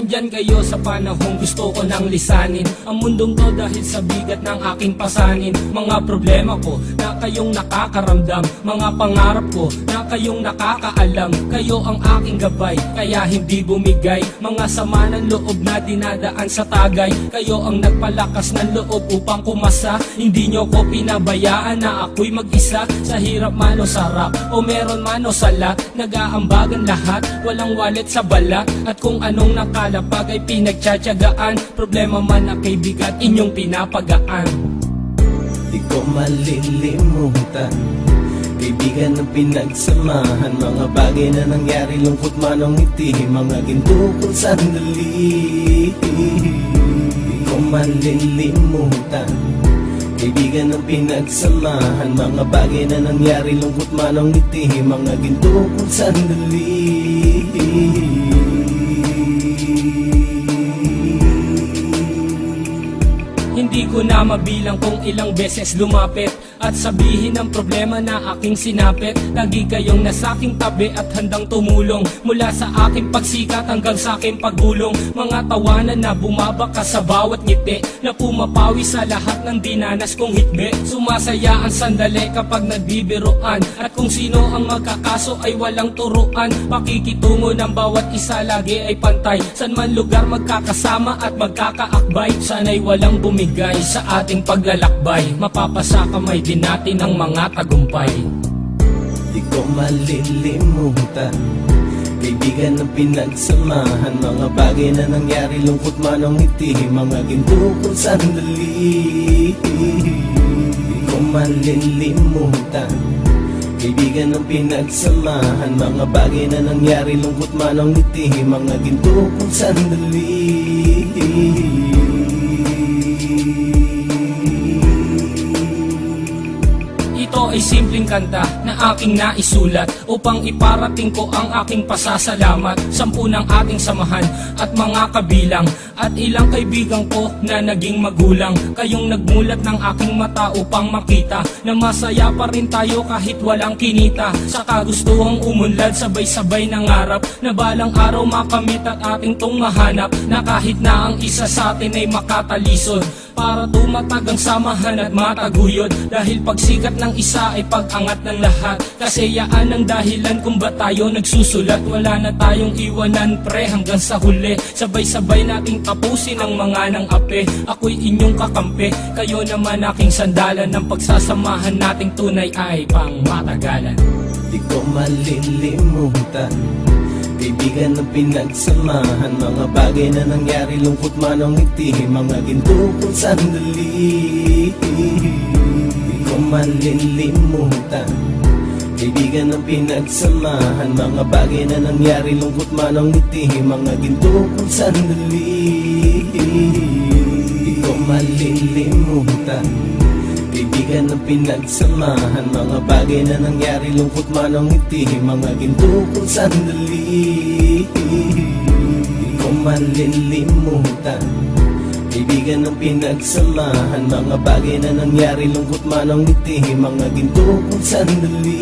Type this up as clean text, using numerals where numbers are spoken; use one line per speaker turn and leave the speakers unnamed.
Andyan kayo sa panahong gusto ko nang lisanin ang mundong to dahil sa bigat ng aking pasanin. Mga problema ko na kayong nakakaramdam, mga pangarap ko na kayong nakakaalam. Kayo ang aking gabay, kaya hindi bumigay. Mga sama ng loob na dinadaan sa tagay, kayo ang nagpalakas ng loob upang kumasa. Hindi nyo ko pinabayaan na ako'y mag-isa. Sa hirap man o sarap, o meron man o sala, nag-aambagan lahat, walang walit sa balat. At kung anong nakalapag ay pinagtsatsagaan, problema man na kay bigat, inyong pinapagaan.
Di ko malilimutan, kaibigan ng pinagsamahan, mga bagay na nangyari, lungkot man o ngiti, mga ginto kong sandali. Di ko malilimutan, kaibigan ng pinagsamahan, mga bagay na nangyari, lungkot man o ngiti, mga ginto kong sandali.
Hindi ko na mabilang kung ilang beses lumapit at sabihin ang problema na aking sinapit. Lagi kayong nasa aking tabi at handang tumulong, mula sa aking pagsikat hanggang sa aking paggulong. Mga tawanan na bumabaka sa bawat ngiti, na pumapawi sa lahat ng dinanas kong hitbe. Sumasaya ang sandali kapag nagbibiruan, at kung sino ang magkakaso ay walang turuan. Pakikitungo ng bawat isa lagi ay pantay, san man lugar magkakasama at magkakaakbay. Sana'y walang bumigay sa ating paglalakbay, mapapasa kamay din natin ang mga tagumpay.
Di ko malilimutan, kaibigan ng pinagsamahan, mga bagay na nangyari, lungkot man o ngiti, mga ginto kong sandali. Di ko malilimutan, kaibigan ng pinagsamahan, mga bagay na nangyari, lungkot man o ngiti, mga ginto kong sandali.
Ito ay simpleng kanta na aking naisulat upang iparating ko ang aking pasasalamat. 10 ng ating samahan at mga kabilang, at ilang kaibigan ko na naging magulang. Kayong nagmulat ng aking mata upang makita na masaya pa rin tayo kahit walang kinita. Sa kagustuhang umunlad, sabay-sabay nangarap na balang araw makamit at ating tong mahanap, na kahit na ang isa sa atin ay makatalisod, para tumatag ang samahan at mataguyod. Dahil pagsikat ng isa ay pag-angat ng lahat, kasi yaan ang dahilan kung ba tayo nagsusulat. Wala na tayong iwanan pre hanggang sa huli, sabay-sabay nating tapusin ang mga nang ape. Ako'y inyong kakampi, kayo naman aking sandalan, ng pagsasamahan nating tunay ay pang matagalan.
Di ko malilimutan, kaibigan ng pinagsamahan, mga bagay na nangyari, lungkot man o ngiti, mga ginto kong sandali. Di ko malilimutan, kaibigan ng pinagsamahan, mga bagay na nangyari, lungkot man o ngiti, mga ginto kong sandali. Di ko malilimutan, kaibigan ng pinagsamahan, mga bagay na nangyari, lungkot man o ngiti, mga ginto kong sandali. Di ko malilimutan, kaibigan ng pinagsamahan, mga bagay na nangyari, lungkot man o ngiti, mga ginto kong sandali.